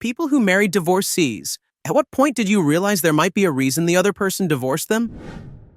People who marry divorcees. At what point did you realize there might be a reason the other person divorced them?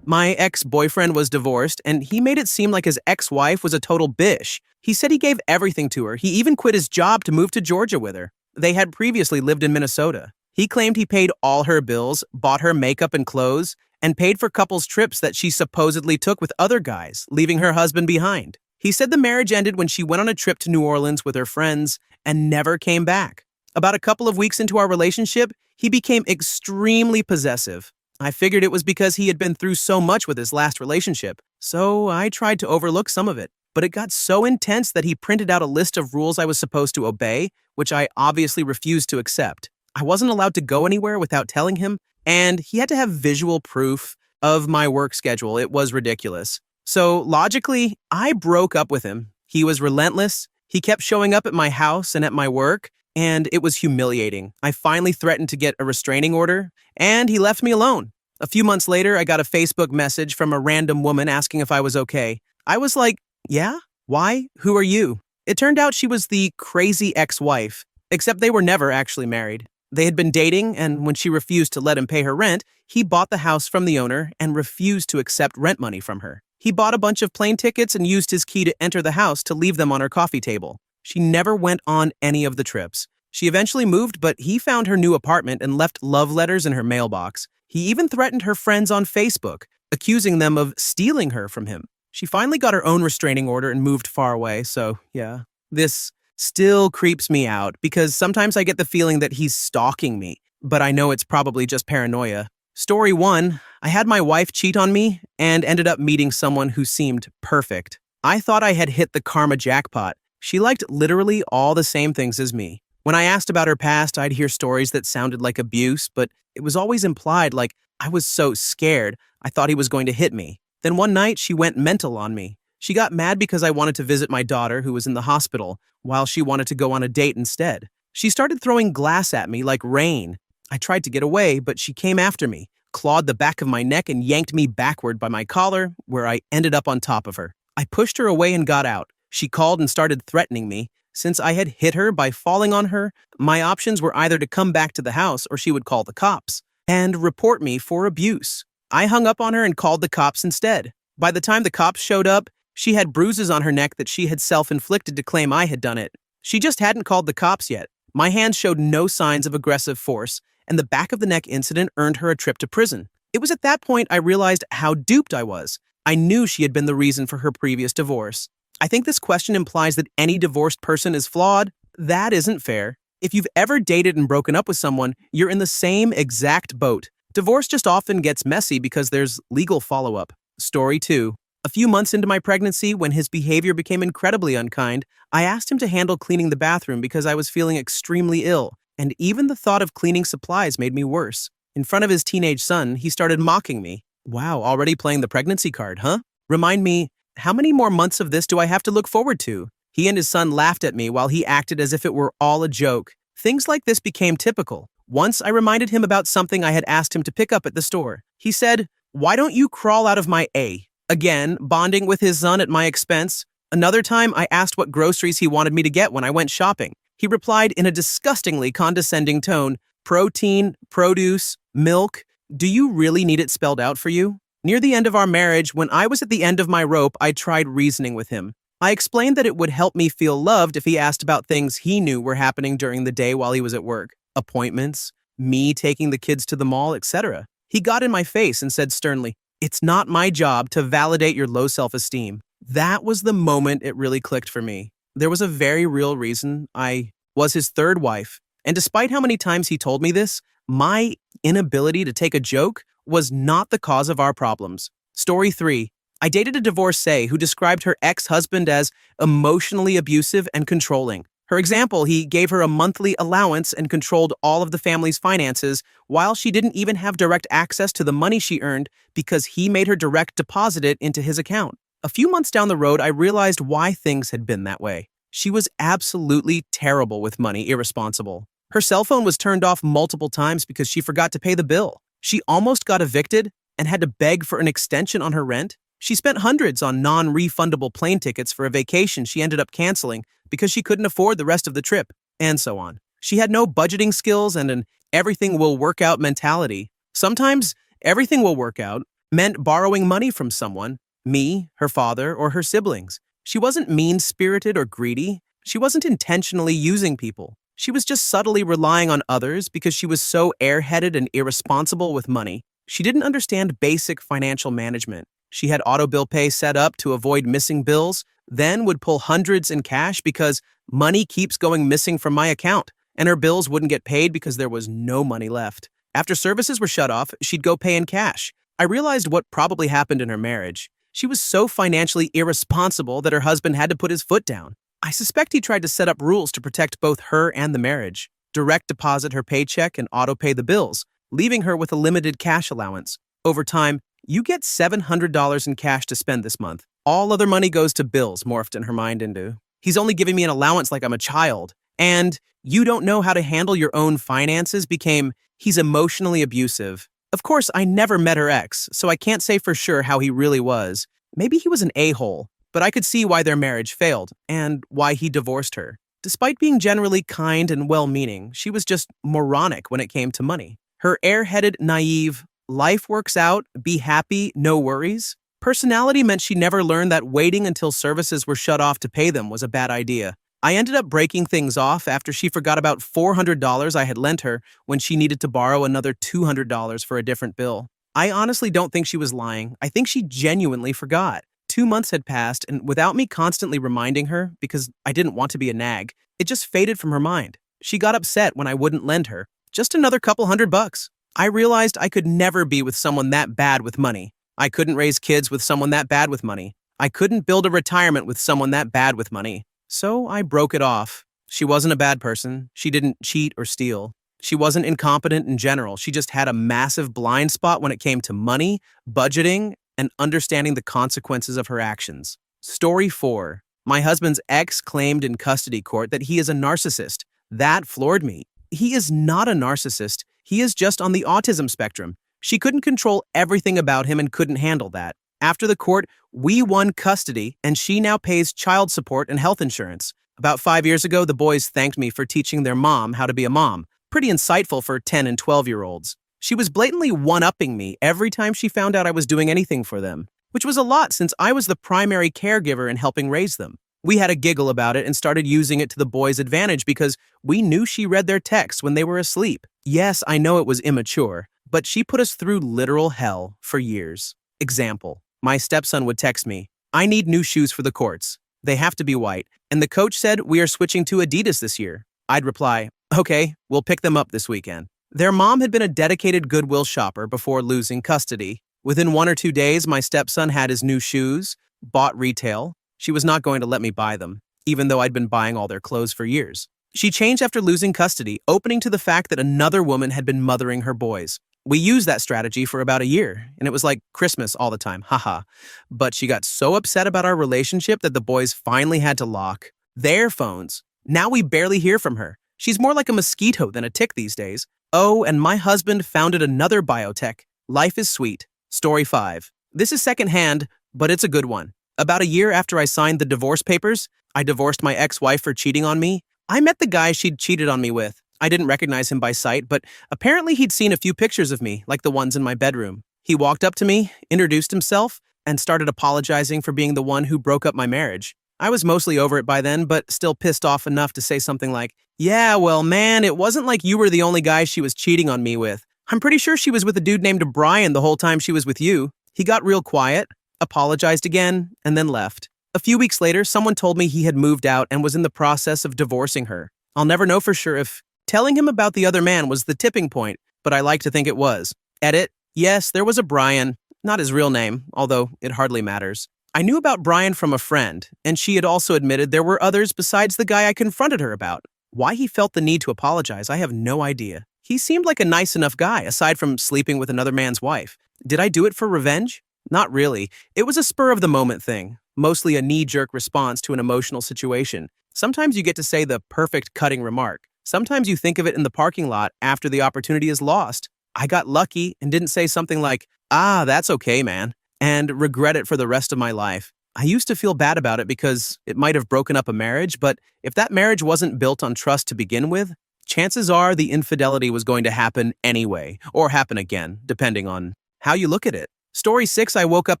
My ex-boyfriend was divorced, and he made it seem like his ex-wife was a total bish. He said he gave everything to her. He even quit his job to move to Georgia with her. They had previously lived in Minnesota. He claimed he paid all her bills, bought her makeup and clothes, and paid for couples trips that she supposedly took with other guys, leaving her husband behind. He said the marriage ended when she went on a trip to New Orleans with her friends and never came back. About a couple of weeks into our relationship, he became extremely possessive. I figured it was because he had been through so much with his last relationship, so I tried to overlook some of it. But it got so intense that he printed out a list of rules I was supposed to obey, which I obviously refused to accept. I wasn't allowed to go anywhere without telling him, and he had to have visual proof of my work schedule. It was ridiculous. So logically, I broke up with him. He was relentless. He kept showing up at my house and at my work, and it was humiliating. I finally threatened to get a restraining order, and he left me alone. A few months later, I got a Facebook message from a random woman asking if I was okay. I was like, yeah? Why? Who are you? It turned out she was the crazy ex-wife, except they were never actually married. They had been dating, and when she refused to let him pay her rent, he bought the house from the owner and refused to accept rent money from her. He bought a bunch of plane tickets and used his key to enter the house to leave them on her coffee table. She never went on any of the trips. She eventually moved, but he found her new apartment and left love letters in her mailbox. He even threatened her friends on Facebook, accusing them of stealing her from him. She finally got her own restraining order and moved far away, so yeah. This still creeps me out because sometimes I get the feeling that he's stalking me, but I know it's probably just paranoia. Story 1, I had my wife cheat on me and ended up meeting someone who seemed perfect. I thought I had hit the karma jackpot. She liked literally all the same things as me. When I asked about her past, I'd hear stories that sounded like abuse, but it was always implied like I was so scared I thought he was going to hit me. Then one night, she went mental on me. She got mad because I wanted to visit my daughter who was in the hospital, while she wanted to go on a date instead. She started throwing glass at me like rain. I tried to get away, but she came after me, clawed the back of my neck and yanked me backward by my collar, where I ended up on top of her. I pushed her away and got out. She called and started threatening me. Since I had hit her by falling on her, my options were either to come back to the house or she would call the cops and report me for abuse. I hung up on her and called the cops instead. By the time the cops showed up, she had bruises on her neck that she had self-inflicted to claim I had done it. She just hadn't called the cops yet. My hands showed no signs of aggressive force, and the back of the neck incident earned her a trip to prison. It was at that point I realized how duped I was. I knew she had been the reason for her previous divorce. I think this question implies that any divorced person is flawed. That isn't fair. If you've ever dated and broken up with someone, you're in the same exact boat. Divorce just often gets messy because there's legal follow-up. Story 2. A few months into my pregnancy, when his behavior became incredibly unkind, I asked him to handle cleaning the bathroom because I was feeling extremely ill, and even the thought of cleaning supplies made me worse. In front of his teenage son, he started mocking me. Wow, already playing the pregnancy card, huh? Remind me, how many more months of this do I have to look forward to? He and his son laughed at me while he acted as if it were all a joke. Things like this became typical. Once I reminded him about something I had asked him to pick up at the store. He said, "Why don't you crawl out of my A?" Again, bonding with his son at my expense. Another time, I asked what groceries he wanted me to get when I went shopping. He replied in a disgustingly condescending tone, "Protein, produce, milk. Do you really need it spelled out for you?" Near the end of our marriage, when I was at the end of my rope, I tried reasoning with him. I explained that it would help me feel loved if he asked about things he knew were happening during the day while he was at work. Appointments, me taking the kids to the mall, etc. He got in my face and said sternly, "It's not my job to validate your low self-esteem." That was the moment it really clicked for me. There was a very real reason. I was his third wife. And despite how many times he told me this, my inability to take a joke was not the cause of our problems. Story 3. I dated a divorcee who described her ex-husband as emotionally abusive and controlling. Her example, he gave her a monthly allowance and controlled all of the family's finances while she didn't even have direct access to the money she earned because he made her direct deposit it into his account. A few months down the road, I realized why things had been that way. She was absolutely terrible with money, irresponsible. Her cell phone was turned off multiple times because she forgot to pay the bill. She almost got evicted and had to beg for an extension on her rent. She spent hundreds on non-refundable plane tickets for a vacation she ended up canceling because she couldn't afford the rest of the trip, and so on. She had no budgeting skills and an everything will work out mentality. Sometimes everything will work out meant borrowing money from someone, me, her father, or her siblings. She wasn't mean-spirited or greedy. She wasn't intentionally using people. She was just subtly relying on others because she was so airheaded and irresponsible with money. She didn't understand basic financial management. She had auto bill pay set up to avoid missing bills, then would pull hundreds in cash because money keeps going missing from my account, and her bills wouldn't get paid because there was no money left. After services were shut off, she'd go pay in cash. I realized what probably happened in her marriage. She was so financially irresponsible that her husband had to put his foot down. I suspect he tried to set up rules to protect both her and the marriage. Direct deposit her paycheck and auto-pay the bills, leaving her with a limited cash allowance. Over time, you get $700 in cash to spend this month. All other money goes to bills, morphed in her mind into. He's only giving me an allowance like I'm a child. And you don't know how to handle your own finances became, he's emotionally abusive. Of course, I never met her ex, so I can't say for sure how he really was. Maybe he was an a-hole, but I could see why their marriage failed and why he divorced her. Despite being generally kind and well-meaning, she was just moronic when it came to money. Her airheaded, naive, life works out, be happy, no worries personality meant she never learned that waiting until services were shut off to pay them was a bad idea. I ended up breaking things off after she forgot about $400 I had lent her when she needed to borrow another $200 for a different bill. I honestly don't think she was lying. I think she genuinely forgot. 2 months had passed, and without me constantly reminding her, because I didn't want to be a nag, it just faded from her mind. She got upset when I wouldn't lend her. Just another couple $100. I realized I could never be with someone that bad with money. I couldn't raise kids with someone that bad with money. I couldn't build a retirement with someone that bad with money. So I broke it off. She wasn't a bad person. She didn't cheat or steal. She wasn't incompetent in general. She just had a massive blind spot when it came to money, budgeting, and understanding the consequences of her actions. Story 4. My husband's ex claimed in custody court that he is a narcissist. That floored me. He is not a narcissist. He is just on the autism spectrum. She couldn't control everything about him and couldn't handle that. After the court, we won custody, and she now pays child support and health insurance. About 5 years ago, the boys thanked me for teaching their mom how to be a mom. Pretty insightful for 10 and 12-year-olds. She was blatantly one-upping me every time she found out I was doing anything for them, which was a lot since I was the primary caregiver in helping raise them. We had a giggle about it and started using it to the boys' advantage because we knew she read their texts when they were asleep. Yes, I know it was immature, but she put us through literal hell for years. Example. My stepson would text me, I need new shoes for the courts. They have to be white. And the coach said, we are switching to Adidas this year. I'd reply, okay, we'll pick them up this weekend. Their mom had been a dedicated Goodwill shopper before losing custody. Within 1 or 2 days, my stepson had his new shoes, bought retail. She was not going to let me buy them, even though I'd been buying all their clothes for years. She changed after losing custody, opening to the fact that another woman had been mothering her boys. We used that strategy for about a year, and it was like Christmas all the time, haha. But she got so upset about our relationship that the boys finally had to lock their phones. Now we barely hear from her. She's more like a mosquito than a tick these days. Oh, and my husband founded another biotech. Life is sweet. Story 5. This is secondhand, but it's a good one. About a year after I signed the divorce papers, I divorced my ex-wife for cheating on me. I met the guy she'd cheated on me with. I didn't recognize him by sight, but apparently he'd seen a few pictures of me, like the ones in my bedroom. He walked up to me, introduced himself, and started apologizing for being the one who broke up my marriage. I was mostly over it by then, but still pissed off enough to say something like, yeah, well, man, it wasn't like you were the only guy she was cheating on me with. I'm pretty sure she was with a dude named Brian the whole time she was with you. He got real quiet, apologized again, and then left. A few weeks later, someone told me he had moved out and was in the process of divorcing her. I'll never know for sure if telling him about the other man was the tipping point, but I like to think it was. Edit. Yes, there was a Brian. Not his real name, although it hardly matters. I knew about Brian from a friend, and she had also admitted there were others besides the guy I confronted her about. Why he felt the need to apologize, I have no idea. He seemed like a nice enough guy, aside from sleeping with another man's wife. Did I do it for revenge? Not really. It was a spur-of-the-moment thing, mostly a knee-jerk response to an emotional situation. Sometimes you get to say the perfect cutting remark. Sometimes you think of it in the parking lot after the opportunity is lost. I got lucky and didn't say something like, ah, that's okay, man, and regret it for the rest of my life. I used to feel bad about it because it might have broken up a marriage, but if that marriage wasn't built on trust to begin with, chances are the infidelity was going to happen anyway, or happen again, depending on how you look at it. Story 6, I woke up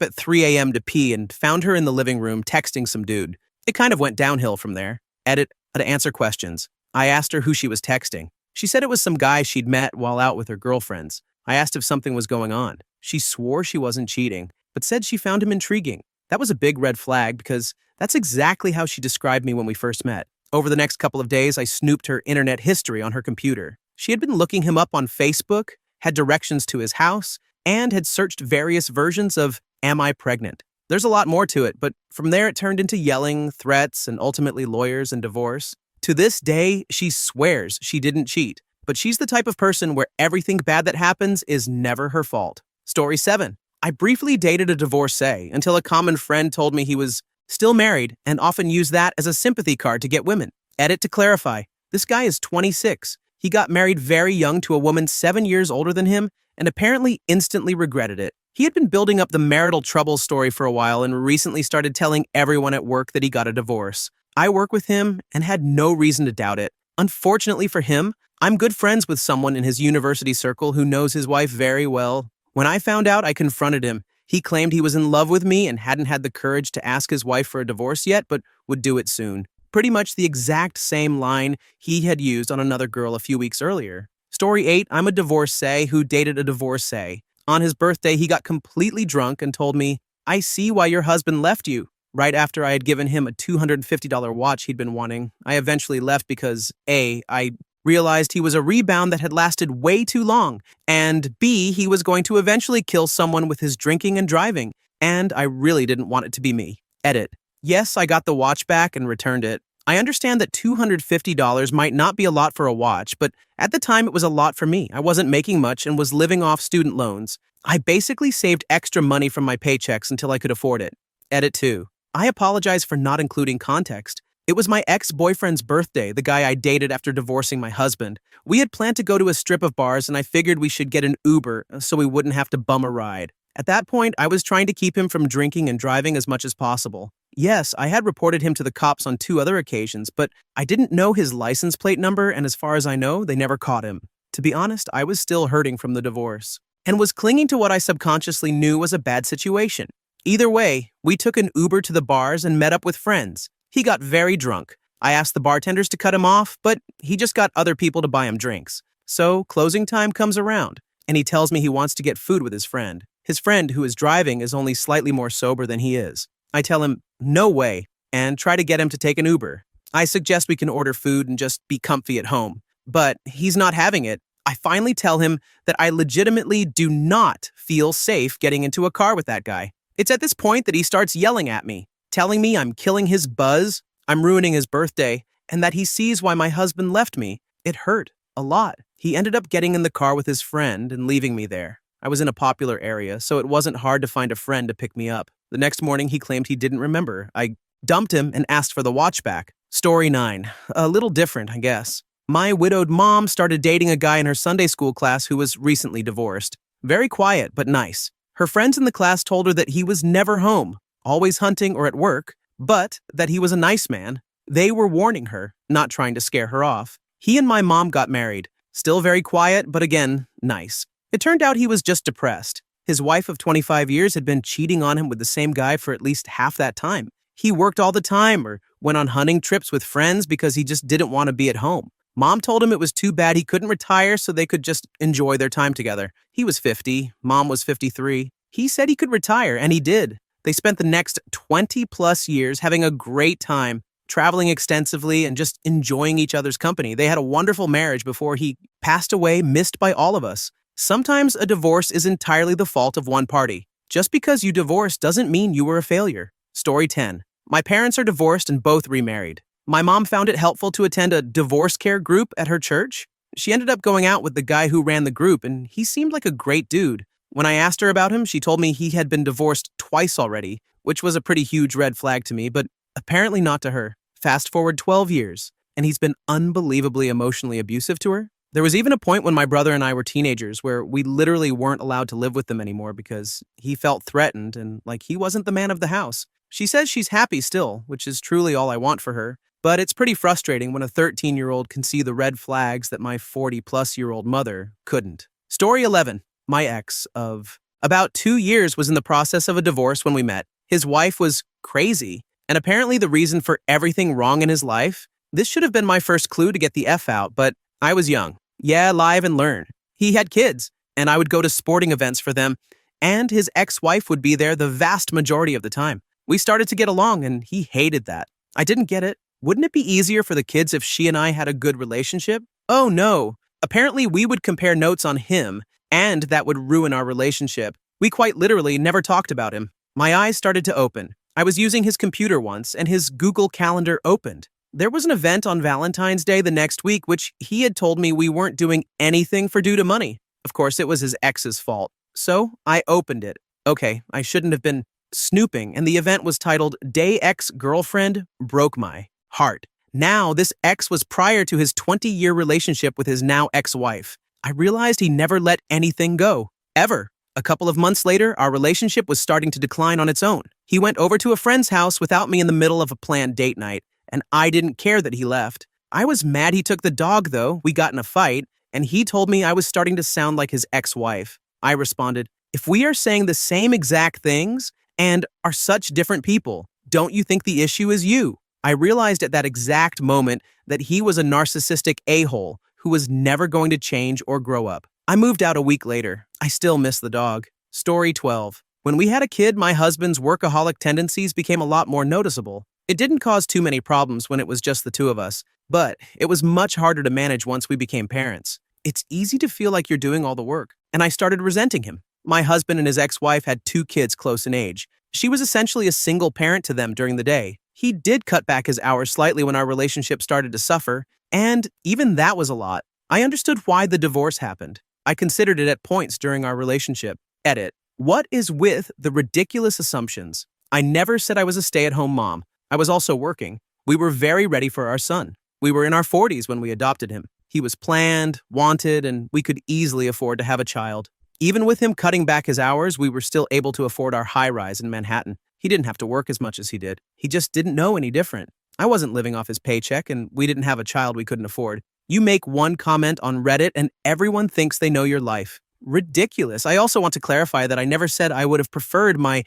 at 3 a.m. to pee and found her in the living room texting some dude. It kind of went downhill from there. Edit, to answer questions. I asked her who she was texting. She said it was some guy she'd met while out with her girlfriends. I asked if something was going on. She swore she wasn't cheating, but said she found him intriguing. That was a big red flag because that's exactly how she described me when we first met. Over the next couple of days, I snooped her internet history on her computer. She had been looking him up on Facebook, had directions to his house, and had searched various versions of "Am I pregnant?" There's a lot more to it, but from there it turned into yelling, threats, and ultimately lawyers and divorce. To this day, she swears she didn't cheat, but she's the type of person where everything bad that happens is never her fault. Story 7. I briefly dated a divorcee until a common friend told me he was still married and often used that as a sympathy card to get women. Edit to clarify. This guy is 26. He got married very young to a woman 7 years older than him and apparently instantly regretted it. He had been building up the marital troubles story for a while and recently started telling everyone at work that he got a divorce. I work with him and had no reason to doubt it. Unfortunately for him, I'm good friends with someone in his university circle who knows his wife very well. When I found out, I confronted him. He claimed he was in love with me and hadn't had the courage to ask his wife for a divorce yet, but would do it soon. Pretty much the exact same line he had used on another girl a few weeks earlier. Story 8, I'm a divorcee who dated a divorcee. On his birthday, he got completely drunk and told me, "I see why your husband left you." Right after I had given him a $250 watch he'd been wanting, I eventually left because A, I realized he was a rebound that had lasted way too long, and B, he was going to eventually kill someone with his drinking and driving, and I really didn't want it to be me. Edit. Yes, I got the watch back and returned it. I understand that $250 might not be a lot for a watch, but at the time it was a lot for me. I wasn't making much and was living off student loans. I basically saved extra money from my paychecks until I could afford it. Edit 2. I apologize for not including context. It was my ex-boyfriend's birthday, the guy I dated after divorcing my husband. We had planned to go to a strip of bars and I figured we should get an Uber so we wouldn't have to bum a ride. At that point, I was trying to keep him from drinking and driving as much as possible. Yes, I had reported him to the cops on 2 other occasions, but I didn't know his license plate number and as far as I know, they never caught him. To be honest, I was still hurting from the divorce and was clinging to what I subconsciously knew was a bad situation. Either way, we took an Uber to the bars and met up with friends. He got very drunk. I asked the bartenders to cut him off, but he just got other people to buy him drinks. So closing time comes around, and he tells me he wants to get food with his friend. His friend, who is driving, is only slightly more sober than he is. I tell him, no way, and try to get him to take an Uber. I suggest we can order food and just be comfy at home. But he's not having it. I finally tell him that I legitimately do not feel safe getting into a car with that guy. It's at this point that he starts yelling at me, telling me I'm killing his buzz, I'm ruining his birthday, and that he sees why my husband left me. It hurt a lot. He ended up getting in the car with his friend and leaving me there. I was in a popular area, so it wasn't hard to find a friend to pick me up. The next morning, he claimed he didn't remember. I dumped him and asked for the watch back. Story 9. A little different, I guess. My widowed mom started dating a guy in her Sunday school class who was recently divorced. Very quiet, but nice. Her friends in the class told her that he was never home, always hunting or at work, but that he was a nice man. They were warning her, not trying to scare her off. He and my mom got married. Still very quiet, but again, nice. It turned out he was just depressed. His wife of 25 years had been cheating on him with the same guy for at least half that time. He worked all the time or went on hunting trips with friends because he just didn't want to be at home. Mom told him it was too bad he couldn't retire so they could just enjoy their time together. He was 50, Mom was 53. He said he could retire, and he did. They spent the next 20-plus years having a great time, traveling extensively and just enjoying each other's company. They had a wonderful marriage before he passed away, missed by all of us. Sometimes a divorce is entirely the fault of one party. Just because you divorced doesn't mean you were a failure. Story 10. My parents are divorced and both remarried. My mom found it helpful to attend a divorce care group at her church. She ended up going out with the guy who ran the group, and he seemed like a great dude. When I asked her about him, she told me he had been divorced twice already, which was a pretty huge red flag to me, but apparently not to her. Fast forward 12 years, and he's been unbelievably emotionally abusive to her. There was even a point when my brother and I were teenagers where we literally weren't allowed to live with them anymore because he felt threatened and like he wasn't the man of the house. She says she's happy still, which is truly all I want for her. But it's pretty frustrating when a 13-year-old can see the red flags that my 40-plus-year-old mother couldn't. Story 11. My ex of about 2 years was in the process of a divorce when we met. His wife was crazy, and apparently the reason for everything wrong in his life. This should have been my first clue to get the F out, but I was young. Yeah, live and learn. He had kids, and I would go to sporting events for them, and his ex-wife would be there the vast majority of the time. We started to get along, and he hated that. I didn't get it. Wouldn't it be easier for the kids if she and I had a good relationship? Oh no. Apparently we would compare notes on him, and that would ruin our relationship. We quite literally never talked about him. My eyes started to open. I was using his computer once, and his Google Calendar opened. There was an event on Valentine's Day the next week, which he had told me we weren't doing anything for due to money. Of course, it was his ex's fault. So I opened it. Okay, I shouldn't have been snooping, and the event was titled Day Ex-Girlfriend Broke My Heart. Now, this ex was prior to his 20-year relationship with his now ex-wife. I realized he never let anything go, ever. A couple of months later, our relationship was starting to decline on its own. He went over to a friend's house without me in the middle of a planned date night, and I didn't care that he left. I was mad he took the dog, though. We got in a fight, and he told me I was starting to sound like his ex-wife. I responded, if we are saying the same exact things and are such different people, don't you think the issue is you? I realized at that exact moment that he was a narcissistic a-hole who was never going to change or grow up. I moved out a week later. I still miss the dog. Story 12. When we had a kid, my husband's workaholic tendencies became a lot more noticeable. It didn't cause too many problems when it was just the two of us, but it was much harder to manage once we became parents. It's easy to feel like you're doing all the work, and I started resenting him. My husband and his ex-wife had 2 kids close in age. She was essentially a single parent to them during the day. He did cut back his hours slightly when our relationship started to suffer, and even that was a lot. I understood why the divorce happened. I considered it at points during our relationship. Edit. What is with the ridiculous assumptions? I never said I was a stay-at-home mom. I was also working. We were very ready for our son. We were in our 40s when we adopted him. He was planned, wanted, and we could easily afford to have a child. Even with him cutting back his hours, we were still able to afford our high-rise in Manhattan. He didn't have to work as much as he did. He just didn't know any different. I wasn't living off his paycheck, and we didn't have a child we couldn't afford. You make one comment on Reddit, and everyone thinks they know your life. Ridiculous. I also want to clarify that I never said I would have preferred my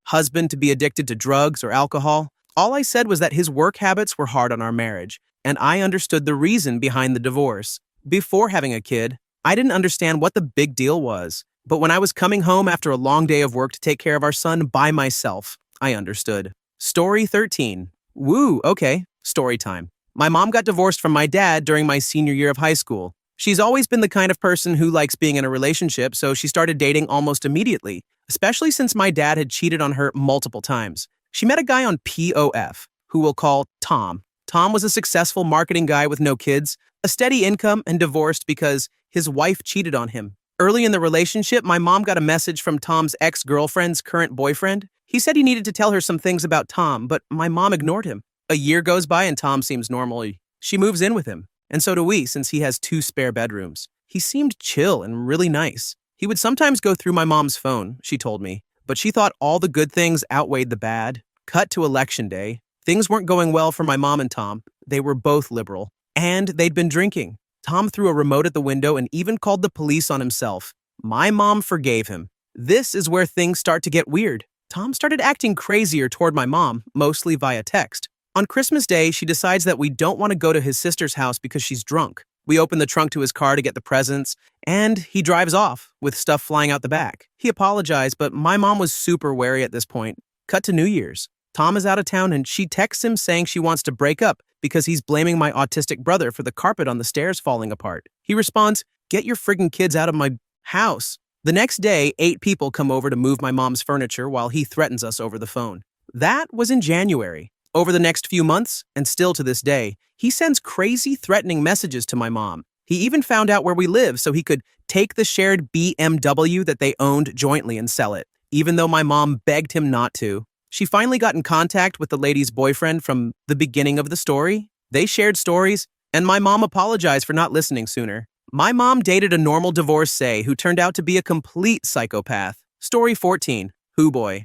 husband to be addicted to drugs or alcohol. All I said was that his work habits were hard on our marriage, and I understood the reason behind the divorce. Before having a kid, I didn't understand what the big deal was. But when I was coming home after a long day of work to take care of our son by myself, I understood. Story 13. Woo, okay. Story time. My mom got divorced from my dad during my senior year of high school. She's always been the kind of person who likes being in a relationship, so she started dating almost immediately, especially since my dad had cheated on her multiple times. She met a guy on POF, who we'll call Tom. Tom was a successful marketing guy with no kids, a steady income, and divorced because his wife cheated on him. Early in the relationship, my mom got a message from Tom's ex-girlfriend's current boyfriend. He said he needed to tell her some things about Tom, but my mom ignored him. A year goes by and Tom seems normal. She moves in with him, and so do we since he has 2 spare bedrooms. He seemed chill and really nice. He would sometimes go through my mom's phone, she told me, but she thought all the good things outweighed the bad. Cut to election day. Things weren't going well for my mom and Tom. They were both liberal, and they'd been drinking. Tom threw a remote at the window and even called the police on himself. My mom forgave him. This is where things start to get weird. Tom started acting crazier toward my mom, mostly via text. On Christmas Day, she decides that we don't want to go to his sister's house because she's drunk. We open the trunk to his car to get the presents, and he drives off with stuff flying out the back. He apologized, but my mom was super wary at this point. Cut to New Year's. Tom is out of town and she texts him saying she wants to break up because he's blaming my autistic brother for the carpet on the stairs falling apart. He responds, "Get your friggin' kids out of my house." The next day, 8 people come over to move my mom's furniture while he threatens us over the phone. That was in January. Over the next few months, and still to this day, he sends crazy threatening messages to my mom. He even found out where we live so he could take the shared BMW that they owned jointly and sell it, even though my mom begged him not to. She finally got in contact with the lady's boyfriend from the beginning of the story. They shared stories, and my mom apologized for not listening sooner. My mom dated a normal divorcee who turned out to be a complete psychopath. Story 14. Hoo boy.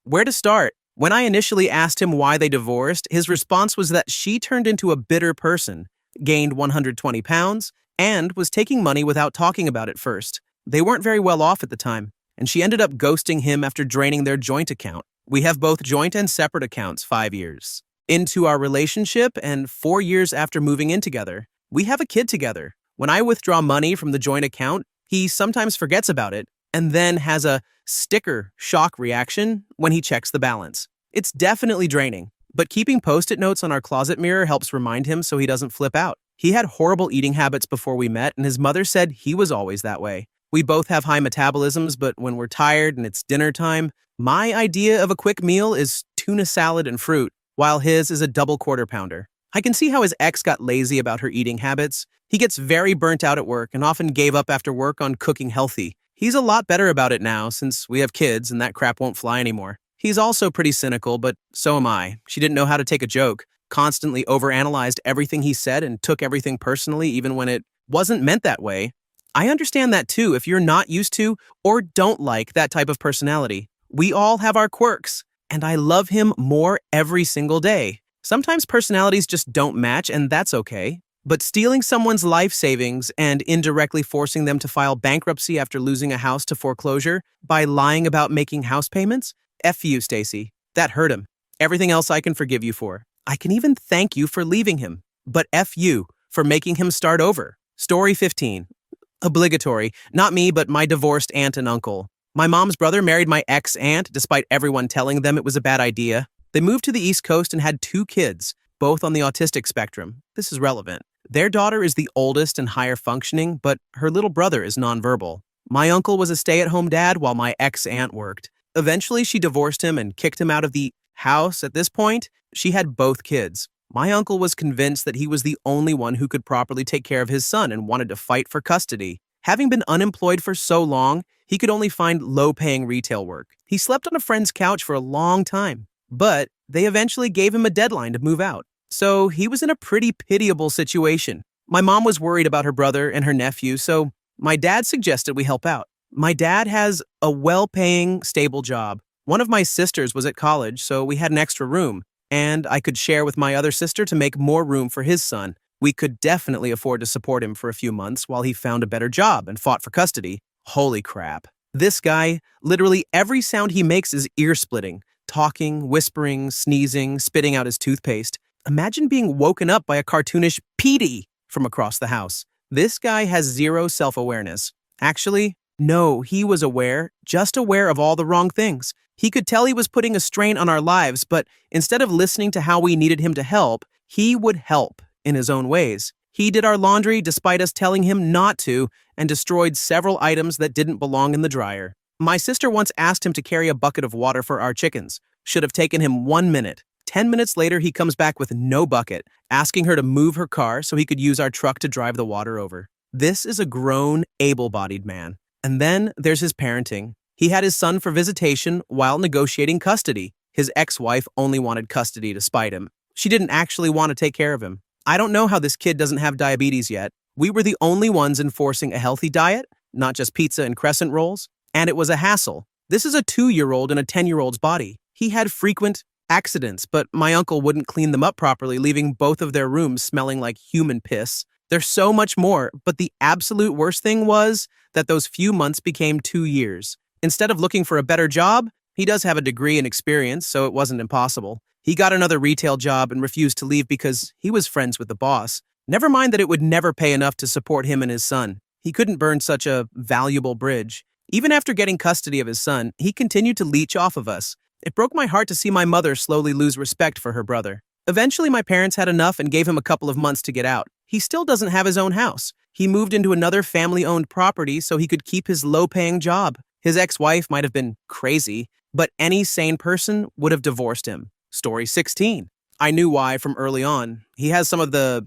Where to start? When I initially asked him why they divorced, his response was that she turned into a bitter person, gained 120 pounds, and was taking money without talking about it first. They weren't very well off at the time, and she ended up ghosting him after draining their joint account. We have both joint and separate accounts 5 years into our relationship, and 4 years after moving in together. We have a kid together. When I withdraw money from the joint account, he sometimes forgets about it and then has a sticker shock reaction when he checks the balance. It's definitely draining, but keeping post-it notes on our closet mirror helps remind him so he doesn't flip out. He had horrible eating habits before we met, and his mother said he was always that way. We both have high metabolisms, but when we're tired and it's dinner time, my idea of a quick meal is tuna salad and fruit, while his is a double quarter pounder. I can see how his ex got lazy about her eating habits. He gets very burnt out at work and often gave up after work on cooking healthy. He's a lot better about it now since we have kids and that crap won't fly anymore. He's also pretty cynical, but so am I. She didn't know how to take a joke, constantly overanalyzed everything he said and took everything personally even when it wasn't meant that way. I understand that too if you're not used to or don't like that type of personality. We all have our quirks, and I love him more every single day. Sometimes personalities just don't match, and that's okay. But stealing someone's life savings and indirectly forcing them to file bankruptcy after losing a house to foreclosure by lying about making house payments? F you, Stacy. That hurt him. Everything else I can forgive you for. I can even thank you for leaving him. But F you for making him start over. Story 15. Obligatory. Not me, but my divorced aunt and uncle. My mom's brother married my ex-aunt despite everyone telling them it was a bad idea. They moved to the East Coast and had 2 kids, both on the autistic spectrum. This is relevant. Their daughter is the oldest and higher functioning, but her little brother is nonverbal. My uncle was a stay-at-home dad while my ex-aunt worked. Eventually, she divorced him and kicked him out of the house. At this point, she had both kids. My uncle was convinced that he was the only one who could properly take care of his son and wanted to fight for custody. Having been unemployed for so long, he could only find low-paying retail work. He slept on a friend's couch for a long time, but they eventually gave him a deadline to move out. So he was in a pretty pitiable situation. My mom was worried about her brother and her nephew, so my dad suggested we help out. My dad has a well-paying, stable job. One of my sisters was at college, so we had an extra room, and I could share with my other sister to make more room for his son. We could definitely afford to support him for a few months while he found a better job and fought for custody. Holy crap. This guy, literally every sound he makes is ear-splitting. Talking, whispering, sneezing, spitting out his toothpaste. Imagine being woken up by a cartoonish Petey from across the house. This guy has zero self-awareness. Actually, no, he was aware, just aware of all the wrong things. He could tell he was putting a strain on our lives, but instead of listening to how we needed him to help, he would help in his own ways. He did our laundry despite us telling him not to and destroyed several items that didn't belong in the dryer. My sister once asked him to carry a bucket of water for our chickens. Should have taken him 1 minute. 10 minutes later, he comes back with no bucket, asking her to move her car so he could use our truck to drive the water over. This is a grown, able-bodied man. And then there's his parenting. He had his son for visitation while negotiating custody. His ex-wife only wanted custody to spite him. She didn't actually want to take care of him. I don't know how this kid doesn't have diabetes yet. We were the only ones enforcing a healthy diet, not just pizza and crescent rolls, and it was a hassle. This is a 2-year-old in a 10-year-old's body. He had frequent accidents, but my uncle wouldn't clean them up properly, leaving both of their rooms smelling like human piss. There's so much more, but the absolute worst thing was that those few months became 2 years. Instead of looking for a better job, he does have a degree and experience, so it wasn't impossible. He got another retail job and refused to leave because he was friends with the boss. Never mind that it would never pay enough to support him and his son. He couldn't burn such a valuable bridge. Even after getting custody of his son, he continued to leech off of us. It broke my heart to see my mother slowly lose respect for her brother. Eventually, my parents had enough and gave him a couple of months to get out. He still doesn't have his own house. He moved into another family-owned property so he could keep his low-paying job. His ex-wife might have been crazy, but any sane person would have divorced him. Story 16. I knew why from early on. He has some of the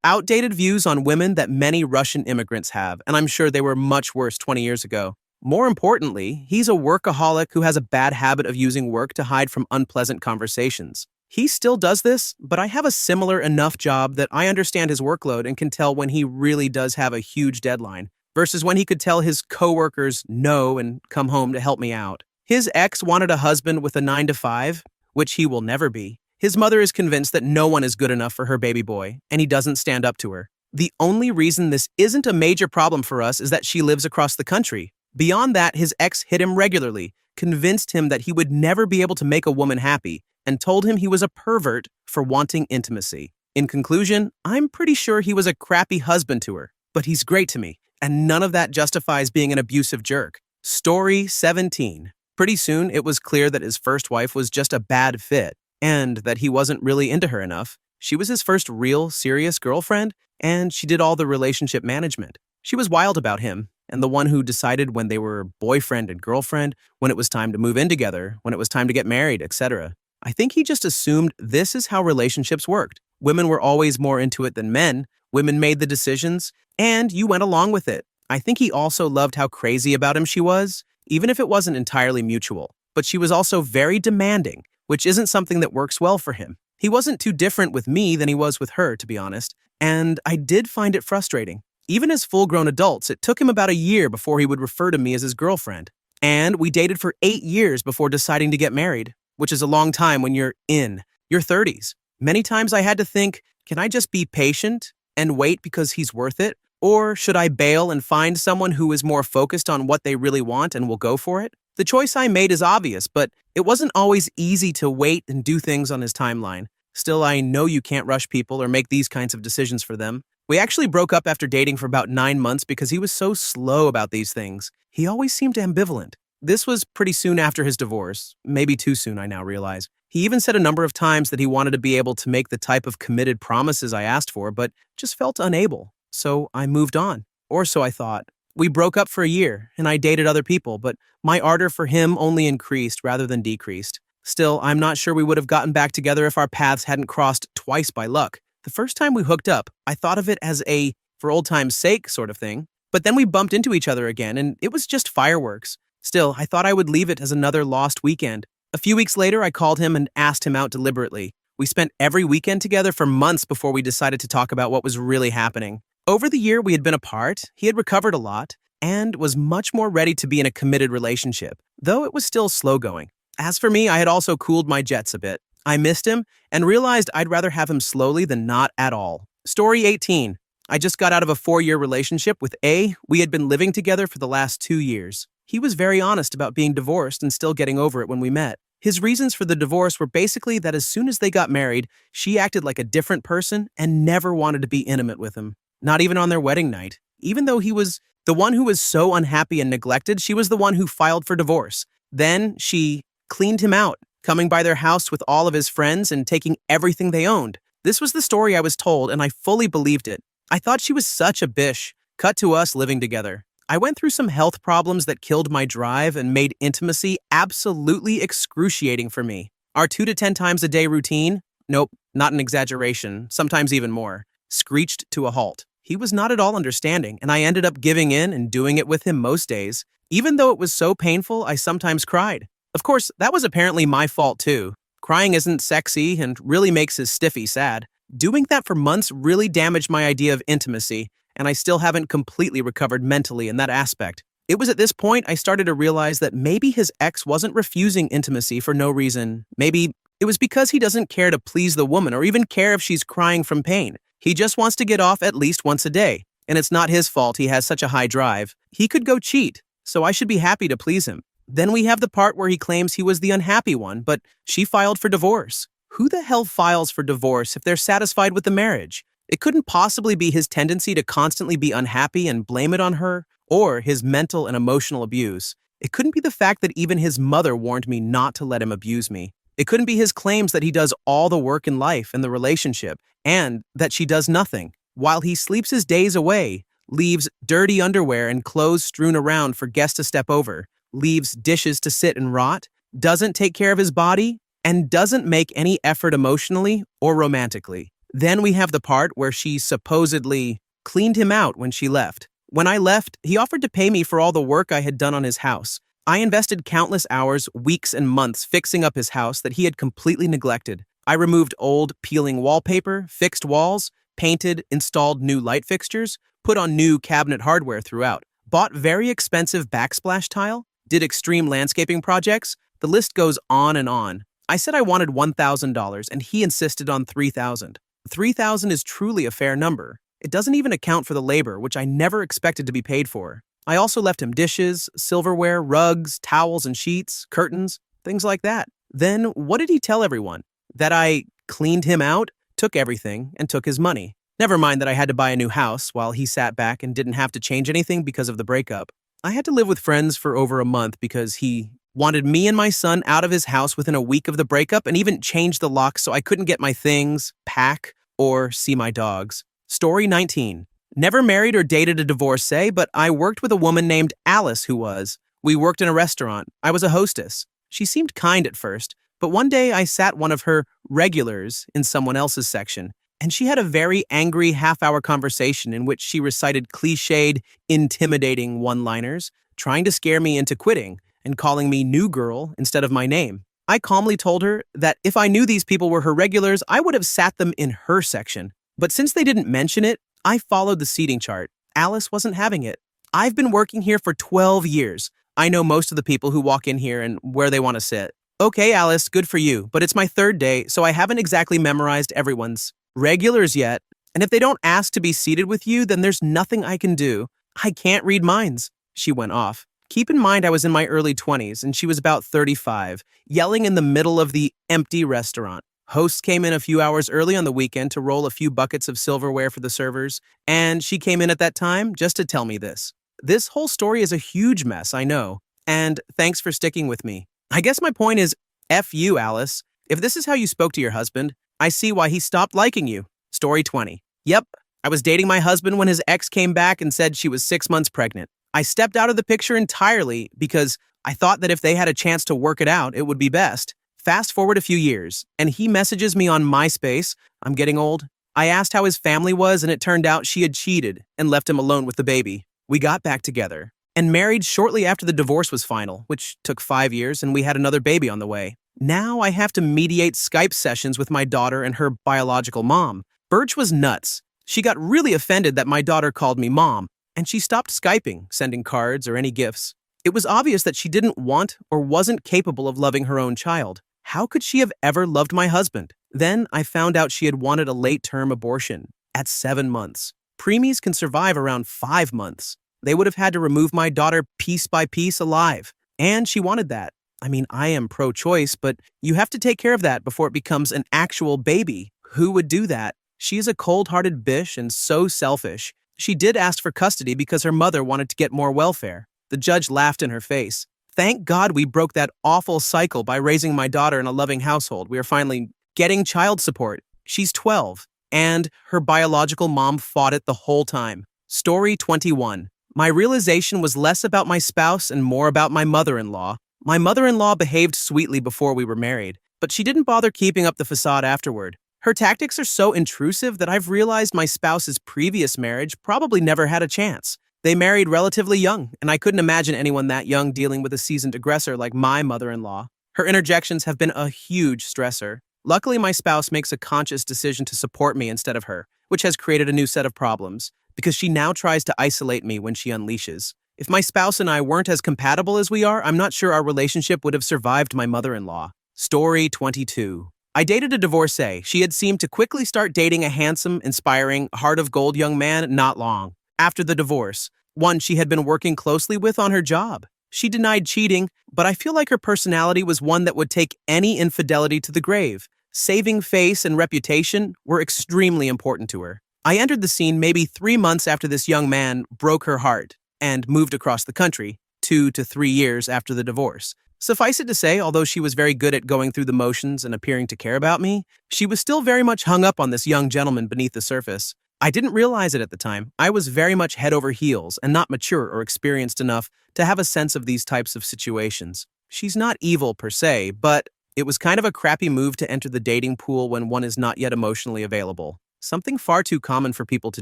outdated views on women that many Russian immigrants have, and I'm sure they were much worse 20 years ago. More importantly, he's a workaholic who has a bad habit of using work to hide from unpleasant conversations. He still does this, but I have a similar enough job that I understand his workload and can tell when he really does have a huge deadline, versus when he could tell his coworkers no and come home to help me out. His ex wanted a husband with a 9 to 5. which he will never be. His mother is convinced that no one is good enough for her baby boy, and he doesn't stand up to her. The only reason this isn't a major problem for us is that she lives across the country. Beyond that, his ex hit him regularly, convinced him that he would never be able to make a woman happy, and told him he was a pervert for wanting intimacy. In conclusion, I'm pretty sure he was a crappy husband to her, but he's great to me, and none of that justifies being an abusive jerk. Story 17. Pretty soon, it was clear that his first wife was just a bad fit, and that he wasn't really into her enough. She was his first real, serious girlfriend, and she did all the relationship management. She was wild about him, and the one who decided when they were boyfriend and girlfriend, when it was time to move in together, when it was time to get married, etc. I think he just assumed this is how relationships worked. Women were always more into it than men. Women made the decisions, and you went along with it. I think he also loved how crazy about him she was, even if it wasn't entirely mutual. But she was also very demanding, which isn't something that works well for him. He wasn't too different with me than he was with her, to be honest, and I did find it frustrating. Even as full-grown adults, it took him about a year before he would refer to me as his girlfriend. And we dated for 8 years before deciding to get married, which is a long time when you're in your 30s. Many times I had to think, can I just be patient and wait because he's worth it? Or should I bail and find someone who is more focused on what they really want and will go for it? The choice I made is obvious, but it wasn't always easy to wait and do things on his timeline. Still, I know you can't rush people or make these kinds of decisions for them. We actually broke up after dating for about 9 months because he was so slow about these things. He always seemed ambivalent. This was pretty soon after his divorce. Maybe too soon, I now realize. He even said a number of times that he wanted to be able to make the type of committed promises I asked for, but just felt unable. So I moved on. Or so I thought. We broke up for a year, and I dated other people, but my ardor for him only increased rather than decreased. Still, I'm not sure we would have gotten back together if our paths hadn't crossed twice by luck. The first time we hooked up, I thought of it as a for old time's sake sort of thing, but then we bumped into each other again, and it was just fireworks. Still, I thought I would leave it as another lost weekend. A few weeks later, I called him and asked him out deliberately. We spent every weekend together for months before we decided to talk about what was really happening. Over the year we had been apart, he had recovered a lot, and was much more ready to be in a committed relationship, though it was still slow going. As for me, I had also cooled my jets a bit. I missed him and realized I'd rather have him slowly than not at all. Story 18. I just got out of a 4-year relationship with A. We had been living together for the last 2 years. He was very honest about being divorced and still getting over it when we met. His reasons for the divorce were basically that as soon as they got married, she acted like a different person and never wanted to be intimate with him. Not even on their wedding night. Even though he was the one who was so unhappy and neglected, she was the one who filed for divorce. Then she cleaned him out, coming by their house with all of his friends and taking everything they owned. This was the story I was told, and I fully believed it. I thought she was such a bish. Cut to us living together. I went through some health problems that killed my drive and made intimacy absolutely excruciating for me. Our 2 to 10 times a day routine, nope, not an exaggeration, sometimes even more, screeched to a halt. He was not at all understanding, and I ended up giving in and doing it with him most days. Even though it was so painful, I sometimes cried. Of course, that was apparently my fault too. Crying isn't sexy and really makes his stiffy sad. Doing that for months really damaged my idea of intimacy, and I still haven't completely recovered mentally in that aspect. It was at this point I started to realize that maybe his ex wasn't refusing intimacy for no reason. Maybe it was because he doesn't care to please the woman or even care if she's crying from pain. He just wants to get off at least once a day, and it's not his fault he has such a high drive. He could go cheat, so I should be happy to please him. Then we have the part where he claims he was the unhappy one, but she filed for divorce. Who the hell files for divorce if they're satisfied with the marriage? It couldn't possibly be his tendency to constantly be unhappy and blame it on her, or his mental and emotional abuse. It couldn't be the fact that even his mother warned me not to let him abuse me. It couldn't be his claims that he does all the work in life and the relationship, and that she does nothing, while he sleeps his days away, leaves dirty underwear and clothes strewn around for guests to step over, leaves dishes to sit and rot, doesn't take care of his body, and doesn't make any effort emotionally or romantically. Then we have the part where she supposedly cleaned him out when she left. When I left, he offered to pay me for all the work I had done on his house. I invested countless hours, weeks, and months fixing up his house that he had completely neglected. I removed old, peeling wallpaper, fixed walls, painted, installed new light fixtures, put on new cabinet hardware throughout, bought very expensive backsplash tile, did extreme landscaping projects. The list goes on and on. I said I wanted $1,000 and he insisted on $3,000. $3,000 is truly a fair number. It doesn't even account for the labor, which I never expected to be paid for. I also left him dishes, silverware, rugs, towels and sheets, curtains, things like that. Then what did he tell everyone? That I cleaned him out, took everything, and took his money. Never mind that I had to buy a new house while he sat back and didn't have to change anything because of the breakup. I had to live with friends for over a month because he wanted me and my son out of his house within a week of the breakup and even changed the lock so I couldn't get my things, pack, or see my dogs. Story 19. Never married or dated a divorcee, but I worked with a woman named Alice who was. We worked in a restaurant. I was a hostess. She seemed kind at first, but one day I sat one of her regulars in someone else's section, and she had a very angry half-hour conversation in which she recited cliched, intimidating one-liners, trying to scare me into quitting and calling me new girl instead of my name. I calmly told her that if I knew these people were her regulars, I would have sat them in her section. But since they didn't mention it, I followed the seating chart. Alice wasn't having it. I've been working here for 12 years. I know most of the people who walk in here and where they want to sit. Okay, Alice, good for you, but it's my third day, so I haven't exactly memorized everyone's regulars yet. And if they don't ask to be seated with you, then there's nothing I can do. I can't read minds. She went off. Keep in mind I was in my early 20s and she was about 35, yelling in the middle of the empty restaurant. Hosts came in a few hours early on the weekend to roll a few buckets of silverware for the servers, and she came in at that time just to tell me this. This whole story is a huge mess, I know, and thanks for sticking with me. I guess my point is, F you, Alice. If this is how you spoke to your husband, I see why he stopped liking you. Story 20. Yep, I was dating my husband when his ex came back and said she was 6 months pregnant. I stepped out of the picture entirely because I thought that if they had a chance to work it out, it would be best. Fast forward a few years, and he messages me on MySpace. I'm getting old. I asked how his family was, and it turned out she had cheated and left him alone with the baby. We got back together and married shortly after the divorce was final, which took 5 years, and we had another baby on the way. Now I have to mediate Skype sessions with my daughter and her biological mom. Birch was nuts. She got really offended that my daughter called me mom, and she stopped Skyping, sending cards or any gifts. It was obvious that she didn't want or wasn't capable of loving her own child. How could she have ever loved my husband? Then I found out she had wanted a late-term abortion at 7 months. Preemies can survive around 5 months. They would have had to remove my daughter piece by piece alive. And she wanted that. I mean, I am pro-choice, but you have to take care of that before it becomes an actual baby. Who would do that? She is a cold-hearted bitch and so selfish. She did ask for custody because her mother wanted to get more welfare. The judge laughed in her face. Thank God we broke that awful cycle by raising my daughter in a loving household. We are finally getting child support. She's 12, and her biological mom fought it the whole time. Story 21. My realization was less about my spouse and more about my mother-in-law. My mother-in-law behaved sweetly before we were married, but she didn't bother keeping up the facade afterward. Her tactics are so intrusive that I've realized my spouse's previous marriage probably never had a chance. They married relatively young, and I couldn't imagine anyone that young dealing with a seasoned aggressor like my mother-in-law. Her interjections have been a huge stressor. Luckily, my spouse makes a conscious decision to support me instead of her, which has created a new set of problems, because she now tries to isolate me when she unleashes. If my spouse and I weren't as compatible as we are, I'm not sure our relationship would have survived my mother-in-law. Story 22. I dated a divorcee. She had seemed to quickly start dating a handsome, inspiring, heart of gold young man not long after the divorce, one she had been working closely with on her job. She denied cheating, but I feel like her personality was one that would take any infidelity to the grave. Saving face and reputation were extremely important to her. I entered the scene maybe 3 months after this young man broke her heart and moved across the country, 2 to 3 years after the divorce. Suffice it to say, although she was very good at going through the motions and appearing to care about me, she was still very much hung up on this young gentleman beneath the surface. I didn't realize it at the time. I was very much head over heels and not mature or experienced enough to have a sense of these types of situations. She's not evil per se, but it was kind of a crappy move to enter the dating pool when one is not yet emotionally available. Something far too common for people to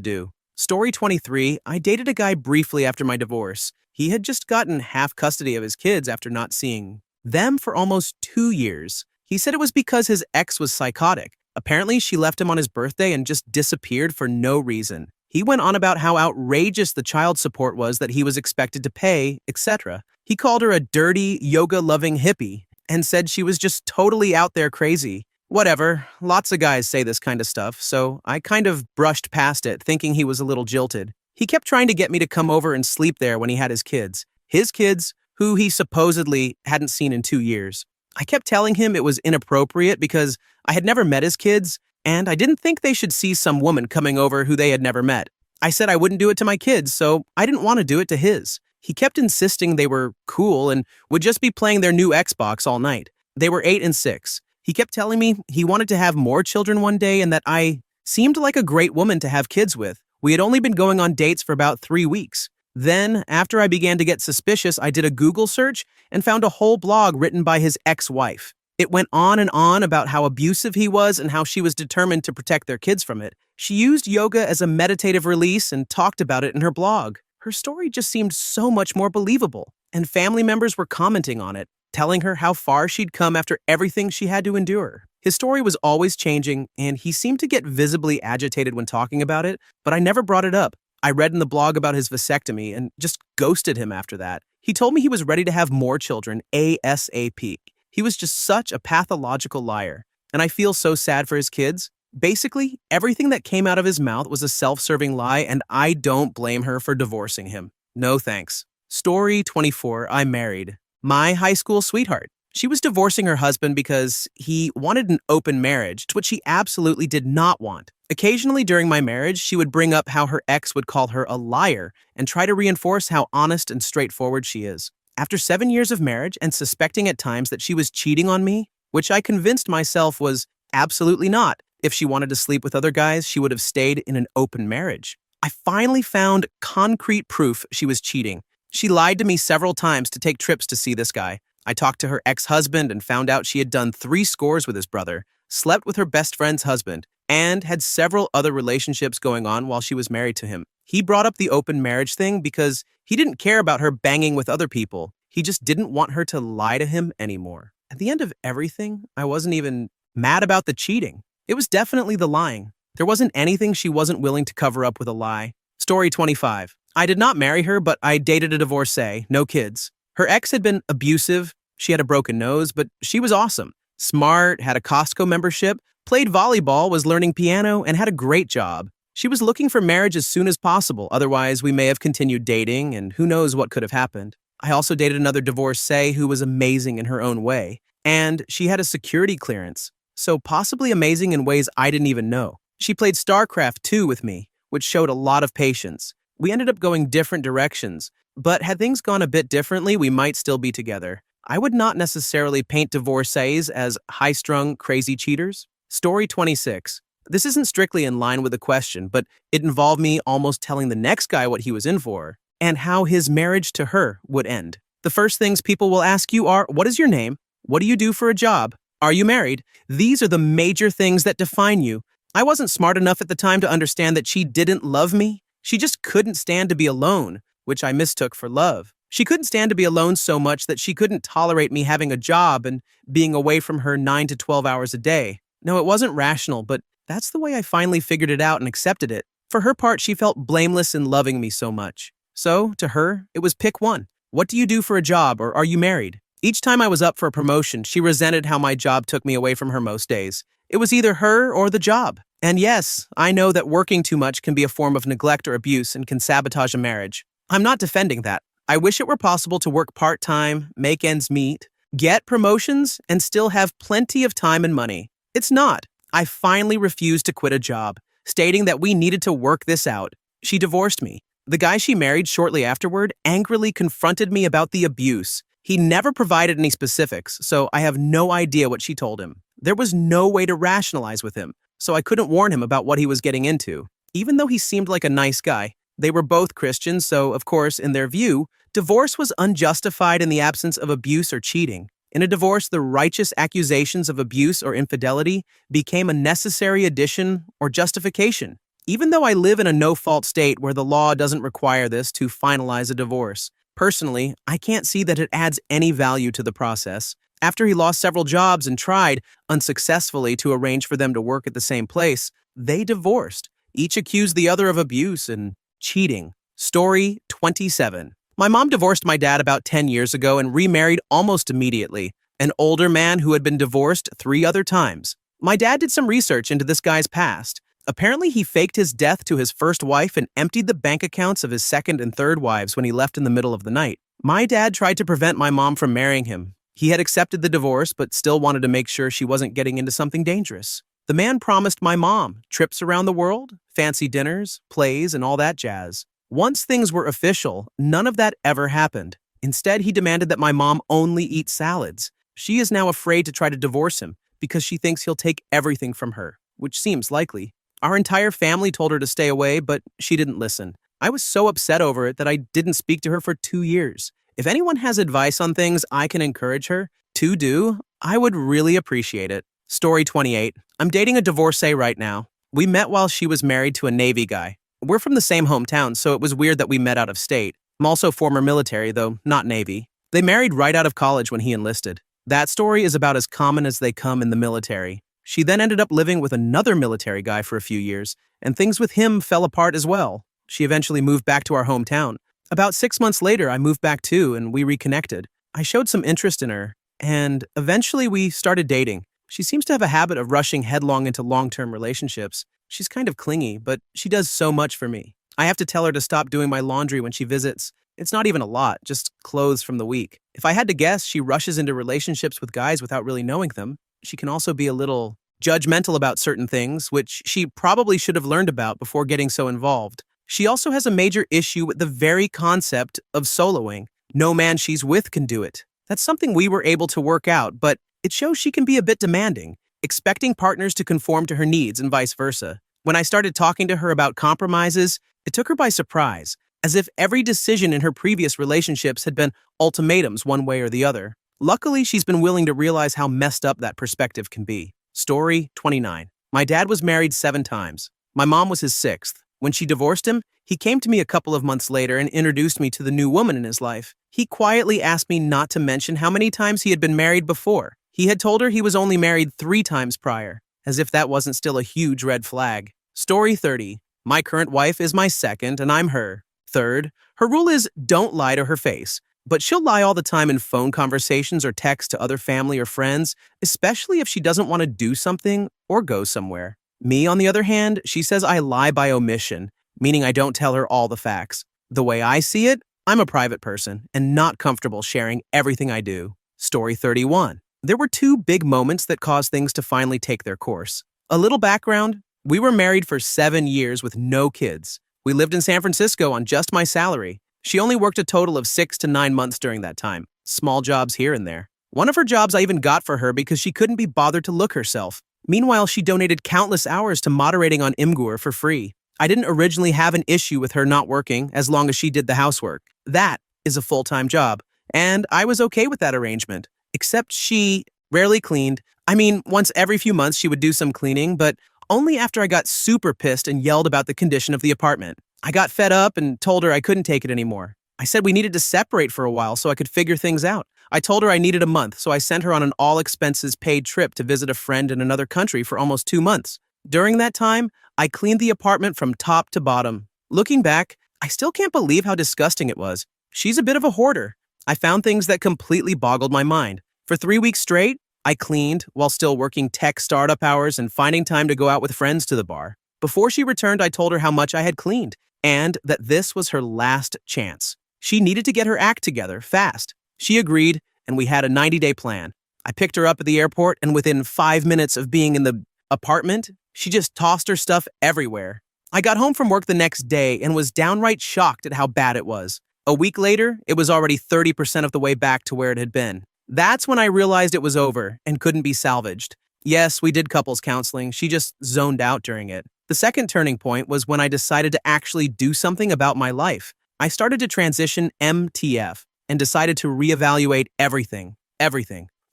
do. Story 23, I dated a guy briefly after my divorce. He had just gotten half custody of his kids after not seeing them for almost 2 years. He said it was because his ex was psychotic. Apparently, she left him on his birthday and just disappeared for no reason. He went on about how outrageous the child support was that he was expected to pay, etc. He called her a dirty, yoga-loving hippie and said she was just totally out there crazy. Whatever, lots of guys say this kind of stuff, so I kind of brushed past it, thinking he was a little jilted. He kept trying to get me to come over and sleep there when he had his kids. His kids, who he supposedly hadn't seen in 2 years. I kept telling him it was inappropriate because I had never met his kids, and I didn't think they should see some woman coming over who they had never met. I said I wouldn't do it to my kids, so I didn't want to do it to his. He kept insisting they were cool and would just be playing their new Xbox all night. They were 8 and 6. He kept telling me he wanted to have more children one day and that I seemed like a great woman to have kids with. We had only been going on dates for about 3 weeks. Then, after I began to get suspicious, I did a Google search and found a whole blog written by his ex-wife. It went on and on about how abusive he was and how she was determined to protect their kids from it. She used yoga as a meditative release and talked about it in her blog. Her story just seemed so much more believable, and family members were commenting on it, telling her how far she'd come after everything she had to endure. His story was always changing, and he seemed to get visibly agitated when talking about it, but I never brought it up. I read in the blog about his vasectomy and just ghosted him after that. He told me he was ready to have more children ASAP. He was just such a pathological liar, and I feel so sad for his kids. Basically, everything that came out of his mouth was a self-serving lie, and I don't blame her for divorcing him. No thanks. Story 24, I married my high school sweetheart. She was divorcing her husband because he wanted an open marriage, which she absolutely did not want. Occasionally during my marriage, she would bring up how her ex would call her a liar and try to reinforce how honest and straightforward she is. After 7 years of marriage and suspecting at times that she was cheating on me, which I convinced myself was absolutely not. If she wanted to sleep with other guys, she would have stayed in an open marriage. I finally found concrete proof she was cheating. She lied to me several times to take trips to see this guy. I talked to her ex-husband and found out she had done 3 scores with his brother, slept with her best friend's husband, and had several other relationships going on while she was married to him. He brought up the open marriage thing because he didn't care about her banging with other people. He just didn't want her to lie to him anymore. At the end of everything, I wasn't even mad about the cheating. It was definitely the lying. There wasn't anything she wasn't willing to cover up with a lie. Story 25. I did not marry her, but I dated a divorcee, no kids. Her ex had been abusive. She had a broken nose, but she was awesome. Smart, had a Costco membership, played volleyball, was learning piano, and had a great job. She was looking for marriage as soon as possible, otherwise we may have continued dating, and who knows what could have happened. I also dated another divorcee who was amazing in her own way, and she had a security clearance, so possibly amazing in ways I didn't even know. She played StarCraft 2 with me, which showed a lot of patience. We ended up going different directions, but had things gone a bit differently, we might still be together. I would not necessarily paint divorcees as high-strung, crazy cheaters. Story 26. This isn't strictly in line with the question, but it involved me almost telling the next guy what he was in for and how his marriage to her would end. The first things people will ask you are, what is your name? What do you do for a job? Are you married? These are the major things that define you. I wasn't smart enough at the time to understand that she didn't love me. She just couldn't stand to be alone, which I mistook for love. She couldn't stand to be alone so much that she couldn't tolerate me having a job and being away from her 9 to 12 hours a day. No, it wasn't rational, but that's the way I finally figured it out and accepted it. For her part, she felt blameless in loving me so much. So, to her, it was pick one. What do you do for a job, or are you married? Each time I was up for a promotion, she resented how my job took me away from her most days. It was either her or the job. And yes, I know that working too much can be a form of neglect or abuse and can sabotage a marriage. I'm not defending that. I wish it were possible to work part-time, make ends meet, get promotions, and still have plenty of time and money. It's not. I finally refused to quit a job, stating that we needed to work this out. She divorced me. The guy she married shortly afterward angrily confronted me about the abuse. He never provided any specifics, so I have no idea what she told him. There was no way to rationalize with him, so I couldn't warn him about what he was getting into. Even though he seemed like a nice guy, they were both Christians, so, of course, in their view, divorce was unjustified in the absence of abuse or cheating. In a divorce, the righteous accusations of abuse or infidelity became a necessary addition or justification. Even though I live in a no-fault state where the law doesn't require this to finalize a divorce, personally, I can't see that it adds any value to the process. After he lost several jobs and tried, unsuccessfully, to arrange for them to work at the same place, they divorced. Each accused the other of abuse and cheating. Story 27. My mom divorced my dad about 10 years ago and remarried almost immediately. an older man who had been divorced 3 other times. My dad did some research into this guy's past. Apparently, he faked his death to his first wife and emptied the bank accounts of his second and third wives when he left in the middle of the night. My dad tried to prevent my mom from marrying him. He had accepted the divorce, but still wanted to make sure she wasn't getting into something dangerous. The man promised my mom trips around the world, fancy dinners, plays, and all that jazz. Once things were official, none of that ever happened. Instead, he demanded that my mom only eat salads. She is now afraid to try to divorce him because she thinks he'll take everything from her, which seems likely. Our entire family told her to stay away, but she didn't listen. I was so upset over it that I didn't speak to her for 2 years. If anyone has advice on things I can encourage her to do, I would really appreciate it. Story 28. I'm dating a divorcee right now. We met while she was married to a Navy guy. We're from the same hometown, so it was weird that we met out of state. I'm also former military, though not Navy. They married right out of college when he enlisted. That story is about as common as they come in the military. She then ended up living with another military guy for a few years, and things with him fell apart as well. She eventually moved back to our hometown. About 6 months later, I moved back too, and we reconnected. I showed some interest in her, and eventually we started dating. She seems to have a habit of rushing headlong into long-term relationships. She's kind of clingy, but she does so much for me. I have to tell her to stop doing my laundry when she visits. It's not even a lot, just clothes from the week. If I had to guess, she rushes into relationships with guys without really knowing them. She can also be a little judgmental about certain things, which she probably should have learned about before getting so involved. She also has a major issue with the very concept of soloing. No man she's with can do it. That's something we were able to work out, but it shows she can be a bit demanding, expecting partners to conform to her needs and vice versa. When I started talking to her about compromises, it took her by surprise, as if every decision in her previous relationships had been ultimatums one way or the other. Luckily, she's been willing to realize how messed up that perspective can be. Story 29. My dad was married 7 times. My mom was his 6th. When she divorced him, he came to me a couple of months later and introduced me to the new woman in his life. He quietly asked me not to mention how many times he had been married before. He had told her he was only married 3 times prior, as if that wasn't still a huge red flag. Story 30. My current wife is my second, and I'm her third. Her rule is don't lie to her face, but she'll lie all the time in phone conversations or text to other family or friends, especially if she doesn't want to do something or go somewhere. Me, on the other hand, she says I lie by omission, meaning I don't tell her all the facts. The way I see it, I'm a private person and not comfortable sharing everything I do. Story 31. There were 2 big moments that caused things to finally take their course. A little background. We were married for 7 years with no kids. We lived in San Francisco on just my salary. She only worked a total of 6 to 9 months during that time. Small jobs here and there. One of her jobs I even got for her because she couldn't be bothered to look herself. Meanwhile, she donated countless hours to moderating on Imgur for free. I didn't originally have an issue with her not working as long as she did the housework. That is a full-time job, and I was okay with that arrangement. Except she rarely cleaned. I mean, once every few months she would do some cleaning, but only after I got super pissed and yelled about the condition of the apartment. I got fed up and told her I couldn't take it anymore. I said we needed to separate for a while so I could figure things out. I told her I needed a month, so I sent her on an all-expenses-paid trip to visit a friend in another country for almost 2 months. During that time, I cleaned the apartment from top to bottom. Looking back, I still can't believe how disgusting it was. She's a bit of a hoarder. I found things that completely boggled my mind. For 3 weeks straight, I cleaned while still working tech startup hours and finding time to go out with friends to the bar. Before she returned, I told her how much I had cleaned and that this was her last chance. She needed to get her act together fast. She agreed, and we had a 90-day plan. I picked her up at the airport, and within 5 minutes of being in the apartment, she just tossed her stuff everywhere. I got home from work the next day and was downright shocked at how bad it was. A week later, it was already 30% of the way back to where it had been. That's when I realized it was over and couldn't be salvaged. Yes, we did couples counseling. She just zoned out during it. The second turning point was when I decided to actually do something about my life. I started to transition MTF and decided to reevaluate everything.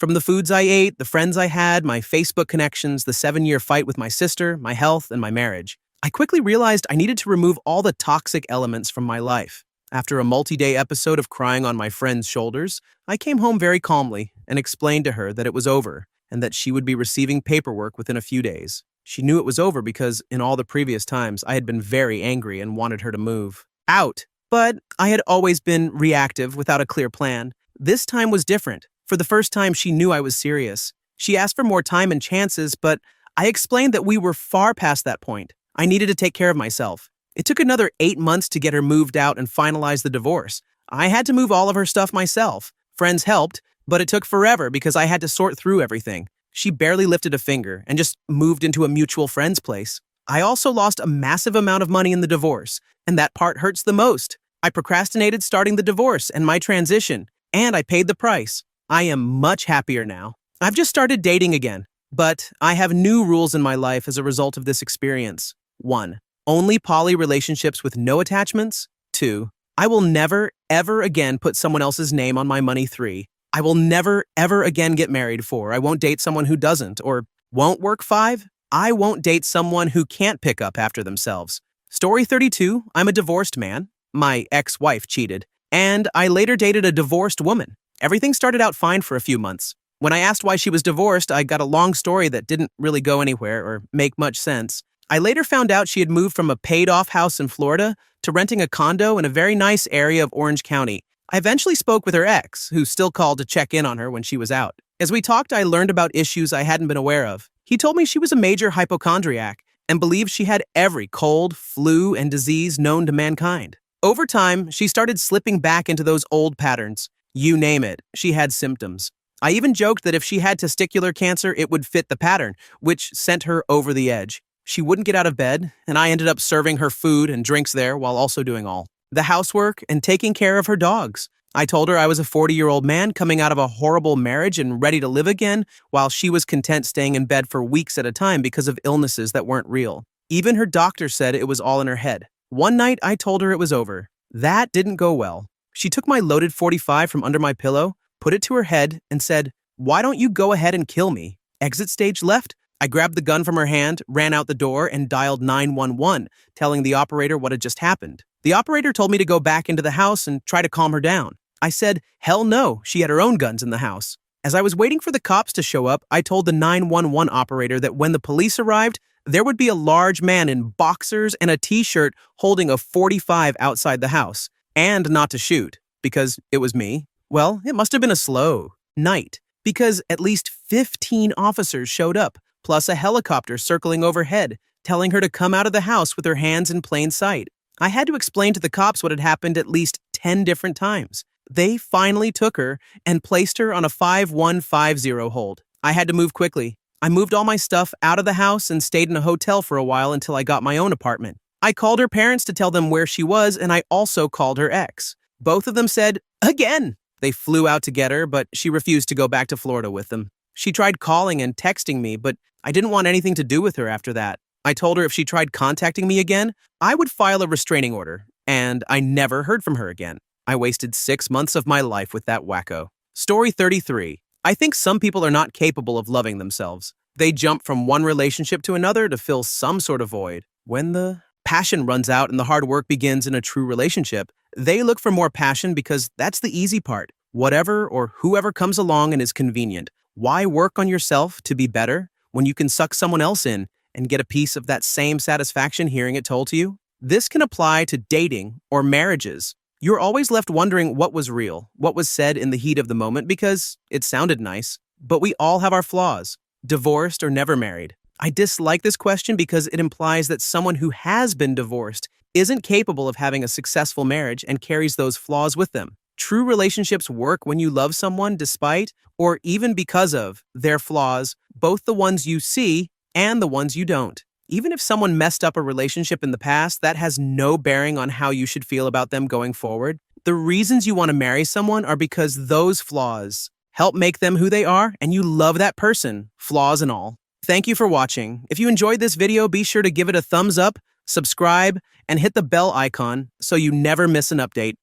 From the foods I ate, the friends I had, my Facebook connections, the 7-year fight with my sister, my health, and my marriage. I quickly realized I needed to remove all the toxic elements from my life. After a multi-day episode of crying on my friend's shoulders, I came home very calmly and explained to her that it was over and that she would be receiving paperwork within a few days. She knew it was over because in all the previous times I had been very angry and wanted her to move out. But I had always been reactive without a clear plan. This time was different. For the first time, she knew I was serious. She asked for more time and chances, but I explained that we were far past that point. I needed to take care of myself. It took another 8 months to get her moved out and finalize the divorce. I had to move all of her stuff myself. Friends helped, but it took forever because I had to sort through everything. She barely lifted a finger and just moved into a mutual friend's place. I also lost a massive amount of money in the divorce, and that part hurts the most. I procrastinated starting the divorce and my transition, and I paid the price. I am much happier now. I've just started dating again, but I have new rules in my life as a result of this experience. 1. Only poly relationships with no attachments. 2. I will never, ever again put someone else's name on my money. 3. I will never, ever again get married. 4. I won't date someone who doesn't or won't work. 5. I won't date someone who can't pick up after themselves. Story 32. I'm a divorced man. My ex-wife cheated, and I later dated a divorced woman. Everything started out fine for a few months. When I asked why she was divorced, I got a long story that didn't really go anywhere or make much sense. I later found out she had moved from a paid-off house in Florida to renting a condo in a very nice area of Orange County. I eventually spoke with her ex, who still called to check in on her when she was out. As we talked, I learned about issues I hadn't been aware of. He told me she was a major hypochondriac and believed she had every cold, flu, and disease known to mankind. Over time, she started slipping back into those old patterns. You name it, she had symptoms. I even joked that if she had testicular cancer, it would fit the pattern, which sent her over the edge. She wouldn't get out of bed, and I ended up serving her food and drinks there while also doing all the housework and taking care of her dogs. I told her I was a 40-year-old man coming out of a horrible marriage and ready to live again, while she was content staying in bed for weeks at a time because of illnesses that weren't real. Even her doctor said it was all in her head. One night, I told her it was over. That didn't go well. She took my loaded .45 from under my pillow, put it to her head, and said, "Why don't you go ahead and kill me?" Exit stage left. I grabbed the gun from her hand, ran out the door, and dialed 911, telling the operator what had just happened. The operator told me to go back into the house and try to calm her down. I said, hell no, she had her own guns in the house. As I was waiting for the cops to show up, I told the 911 operator that when the police arrived, there would be a large man in boxers and a t-shirt holding a .45 outside the house, and not to shoot, because it was me. Well, it must have been a slow night, because at least 15 officers showed up, plus a helicopter circling overhead, telling her to come out of the house with her hands in plain sight. I had to explain to the cops what had happened at least 10 different times. They finally took her and placed her on a 5150 hold. I had to move quickly. I moved all my stuff out of the house and stayed in a hotel for a while until I got my own apartment. I called her parents to tell them where she was, and I also called her ex. Both of them said, again. They flew out to get her, but she refused to go back to Florida with them. She tried calling and texting me, but I didn't want anything to do with her after that. I told her if she tried contacting me again, I would file a restraining order, and I never heard from her again. I wasted 6 months of my life with that wacko. Story 33. I think some people are not capable of loving themselves. They jump from one relationship to another to fill some sort of void. When the passion runs out and the hard work begins in a true relationship, they look for more passion because that's the easy part. Whatever or whoever comes along and is convenient. Why work on yourself to be better when you can suck someone else in and get a piece of that same satisfaction hearing it told to you? This can apply to dating or marriages. You're always left wondering what was real, what was said in the heat of the moment because it sounded nice. But we all have our flaws, divorced or never married. I dislike this question because it implies that someone who has been divorced isn't capable of having a successful marriage and carries those flaws with them. True relationships work when you love someone despite or even because of their flaws, both the ones you see and the ones you don't. Even if someone messed up a relationship in the past, that has no bearing on how you should feel about them going forward. The reasons you want to marry someone are because those flaws help make them who they are, and you love that person, flaws and all. Thank you for watching. If you enjoyed this video, be sure to give it a thumbs up, subscribe, and hit the bell icon so you never miss an update.